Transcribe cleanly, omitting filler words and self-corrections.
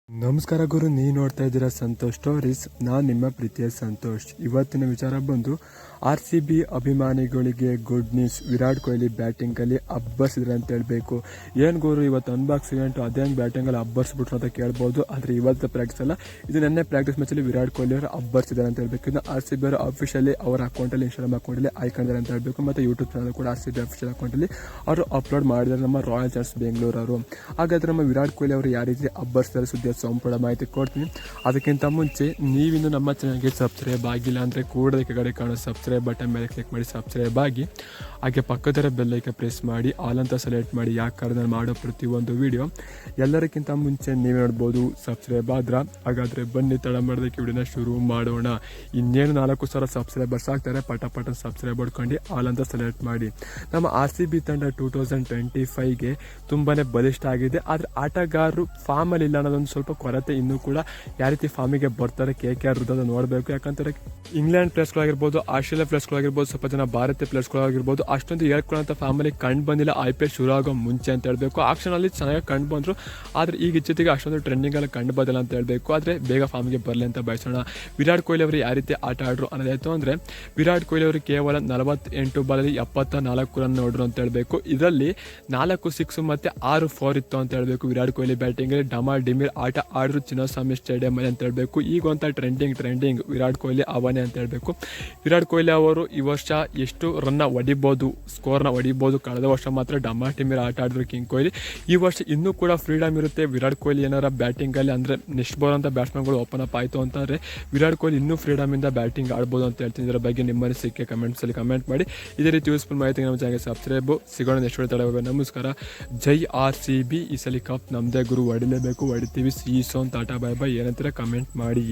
ನಮಸ್ಕಾರ ಗುರು, ನೀವು ನೋಡ್ತಾ ಇದ್ದೀರಾ ಸಂತೋಷ್ ಸ್ಟೋರೀಸ್. ನಾನು ನಿಮ್ಮ ಪ್ರೀತಿಯ ಸಂತೋಷ್. ಇವತ್ತಿನ ವಿಚಾರ ಬಂದು RCB ಅಭಿಮಾನಿಗಳಿಗೆ ಗುಡ್ ನ್ಯೂಸ್. ವಿರಾಟ್ ಕೊಹ್ಲಿ ಬ್ಯಾಟಿಂಗಲ್ಲಿ ಅಬ್ಬರಿಸಿದ್ರೆ ಅಂತ ಹೇಳಬೇಕು. ಏನು ಗುರು, ಇವತ್ತು ಅನ್ಬಾಕ್ಸ್ ಇವೆಂಟು ಅದೇ ಹಂಗೆ ಬ್ಯಾಟಿಂಗಲ್ಲಿ ಅಬ್ಬರಿಸ್ಬಿಟ್ರು ಅಂತ ಕೇಳ್ಬೋದು. ಆದರೆ ಇವತ್ತು ಪ್ರಾಕ್ಟೀಸ್ ಅಲ್ಲ, ಇದು ನೆನ್ನೆ ಪ್ರಾಕ್ಟೀಸ್ ಮ್ಯಾಚಲ್ಲಿ ವಿರಾಟ್ ಕೊಹ್ಲಿ ಅವರು ಅಬ್ಬರಿಸಿದ್ದಾರೆ ಅಂತ ಹೇಳಬೇಕು. ಇನ್ನು RCB ಅವರು ಅಫಿಷಿಯಲಿ ಅವರ ಅಕೌಂಟಲ್ಲಿ, ಇನ್ಸ್ಟಾಗ್ರಾಮ್ ಅಕೌಂಟಲ್ಲಿ ಆಯ್ಕೊಂಡಿದ್ದಾರೆ ಅಂತ ಹೇಳಬೇಕು. ಮತ್ತು ಯೂಟ್ಯೂಬ್ ಚಾನಲ್ ಕೂಡ RCB ಅಫಿಷಿಯಲ್ ಅಕೌಂಟಲ್ಲಿ ಅವರು ಅಪ್ಲೋಡ್ ಮಾಡಿದ್ದಾರೆ, ನಮ್ಮ ರಾಯಲ್ ಚಾಲೆಂಜರ್ಸ್ ಬೆಂಗಳೂರು ಅವರು. ಹಾಗಾದರೆ ನಮ್ಮ ವಿರಾಟ್ ಕೊಹ್ಲಿ ಅವರು ಯಾವ ರೀತಿ ಅಬ್ಬರಿಸಿದ್ದಾರೆ ಸುದ್ದಿ ಸಂಪೂರ್ಣ ಮಾಹಿತಿ ಕೊಡ್ತೀನಿ. ಅದಕ್ಕಿಂತ ಮುಂಚೆ ನೀವಿನ್ನು ನಮ್ಮ ಚಾನಲ್ಗೆ ಸಬ್ಸ್ಕ್ರೈಬ್ ಆಗಿಲ್ಲ ಅಂದರೆ ಕೂಡಲೇ ಕೆಳಗಡೆ ಕಾಣೋ ಸಬ್ಸ್ಕ್ರೈಬ್ ಬಟನ್ ಮೇಲೆ ಕ್ಲಿಕ್ ಮಾಡಿ ಸಬ್ಸ್ಕ್ರೈಬ್ ಆಗಿ, ಹಾಗೆ ಪಕ್ಕದರ ಬೆಲ್ಲೈಕೆ ಪ್ರೆಸ್ ಮಾಡಿ ಆಲ್ ಅಂತ ಸೆಲೆಕ್ಟ್ ಮಾಡಿ. ಯಾಕಂದ್ರೆ ನಾನು ಮಾಡೋ ಪ್ರತಿಯೊಂದು ವಿಡಿಯೋ ಎಲ್ಲರಿಗಿಂತ ಮುಂಚೆ ನೀವೇ ನೋಡ್ಬೋದು. ಸಬ್ಸ್ಕ್ರೈಬ್ ಆದ್ರೆ ಹಾಗಾದರೆ ಬನ್ನಿ, ತಡ ಮಾಡೋದಕ್ಕೆ ವಿಡಿಯೋನ ಶುರು ಮಾಡೋಣ. ಇನ್ನೇನು 4,000 ಸಬ್ಸ್ಕ್ರೈಬರ್ಸ್ ಆಗ್ತಾರೆ, ಪಟ ಸಬ್ಸ್ಕ್ರೈಬ್ ಮಾಡ್ಕೊಂಡು ಆಲ್ ಅಂತ ಸೆಲೆಕ್ಟ್ ಮಾಡಿ. ನಮ್ಮ RCB ತಂಡ 2025ಗೆ ತುಂಬಾ ಬಲಿಷ್ಠ ಆಗಿದೆ. ಆದರೆ ಆಟಗಾರರು ಫಾರ್ಮಲ್ಲಿ ಇಲ್ಲ ಅನ್ನೋದೊಂದು ಸ್ವಲ್ಪ ಕೊರತೆ ಇನ್ನೂ ಕೂಡ. ಯಾವ ರೀತಿ ಫಾರ್ಮಿಗೆ ಬರ್ತಾರೆ KKR ವಿರುದ್ಧ ನೋಡಬೇಕು. ಯಾಕಂದರೆ ಇಂಗ್ಲೆಂಡ್ ಪ್ಲೇಸ್ಗಳಾಗಿರ್ಬೋದು, ಆಸ್ಟ್ರೇಲಿಯಾ ಪ್ಲೇಸ್ಗಳಾಗಿರ್ಬೋದು, ಸ್ವಲ್ಪ ಜನ ಭಾರತೀಯ ಪ್ಲೇಸ್ಗಳಾಗಿರ್ಬೋದು, ಅಷ್ಟೊಂದು ಹೇಳ್ಕೊಳ್ಳೋಂಥ ಫಾರ್ಮಲ್ಲಿ ಕಂಡು ಬಂದಿಲ್ಲ IPL ಶುರು ಆಗೋ ಮುಂಚೆ ಅಂತ ಹೇಳಬೇಕು. ಆಕ್ಷನಲ್ಲಿ ಚೆನ್ನಾಗಿ ಕಂಡು ಬಂದರು, ಆದರೆ ಈಗ ಜೊತೆಗೆ ಅಷ್ಟೊಂದು ಟ್ರೆಂಡಿಂಗಲ್ಲಿ ಕಂಡು ಬಂದಿಲ್ಲ ಅಂತ ಹೇಳಬೇಕು. ಆದರೆ ಬೇಗ ಫಾರ್ಮಿಗೆ ಬರಲಿ ಅಂತ ಬಯಸೋಣ. ವಿರಾಟ್ ಕೊಹ್ಲಿ ಅವರು ಯಾವ ರೀತಿ ಆಟ ಆಡ್ರು ಅನ್ನೋದಾಯಿತು ಅಂದರೆ, ವಿರಾಟ್ ಕೊಹ್ಲಿ ಅವರು ಕೇವಲ 48 ಬಾಲಲ್ಲಿ 74 ರನ್ ನೋಡ್ರು ಅಂತ ಹೇಳಬೇಕು. ಇದರಲ್ಲಿ 4 6 ಮತ್ತು 6 4 ಇತ್ತು ಅಂತ ಹೇಳಬೇಕು. ವಿರಾಟ್ ಕೊಹ್ಲಿ ಬ್ಯಾಟಿಂಗಲ್ಲಿ ಡಮಾಲ್ ಡಿಮಿರ್ ಆಟ ಆಡಿದ್ರು ಚಿನ್ನಸ್ವಾಮಿ ಸ್ಟೇಡಿಯಂ ಅಂತ ಹೇಳಬೇಕು. ಈಗ ಅಂತ ಟ್ರೆಂಡಿಂಗ್ ವಿರಾಟ್ ಕೊಹ್ಲಿ ಅವನೇ ಅಂತ ಹೇಳಬೇಕು. ವಿರಾಟ್ ಕೊಹ್ಲಿ ಅವರು ಈ ವರ್ಷ ಎಷ್ಟು ರನ್ನ ಹೊಡಿಬೋದು, ಸ್ಕೋರ್ನ ಹೊಡಿಬೋದು. ಕಳೆದ ವರ್ಷ ಮಾತ್ರ ಡಮಾಲ್ ಡಿಮಿರ್ ಆಟ ಆಡಿದ್ರು ಕಿಂಗ್ ಕೊಹ್ಲಿ. ಈ ವರ್ಷ ಇನ್ನೂ ಕೂಡ ಫ್ರೀಡಮ್ ಇರುತ್ತೆ. ವಿರಾಟ್ ಕೊಹ್ಲಿ ಏನಾರ ಬ್ಯಾಟಿಂಗಲ್ಲಿ ಅಂದರೆ ನೆಕ್ಸ್ಟ್ ಬರೋಂಥ ಬ್ಯಾಟ್ಸ್ಮನ್ಗಳು ಓಪನ್ ಅಪ್ ಆಯಿತು ಅಂತಂದರೆ ವಿರಾಟ್ ಕೊಹ್ಲಿ ಇನ್ನೂ ಫ್ರೀಡಮಿಂದ ಬ್ಯಾಟಿಂಗ್ ಆಡ್ಬೋದು ಅಂತ ಹೇಳ್ತೀನಿ. ಇದರ ಬಗ್ಗೆ ನಿಮ್ಮ ಅನಿಸಿಕೆ ಕಮೆಂಟ್ಸಲ್ಲಿ ಕಮೆಂಟ್ ಮಾಡಿ. ಇದೇ ರೀತಿ ಯೂಸ್ಫುಲ್ ಮಾಹಿತಿ ನಮ್ಮ ಚಾನಲ್ಗೆ ಸಬ್ಸ್ಕ್ರೈಬು. ಸಿಗೋಣ ನೆಕ್ಸ್ಟ್ ವಿಡಿಯೋ. ನಮಸ್ಕಾರ. ಜೈ RCB. ಈ ಸಲ ಕಪ್ ನಮ್ಮದೇ ಗುರು, ಹೊಡಿಲೇಬೇಕು, ಹೊಡಿತೀವಿ. ಸೀಸೋನ್ ಟಾಟಾ ಬೈ ಬೈ. ಏನಂತೀರ ಕಮೆಂಟ್ ಮಾಡಿ.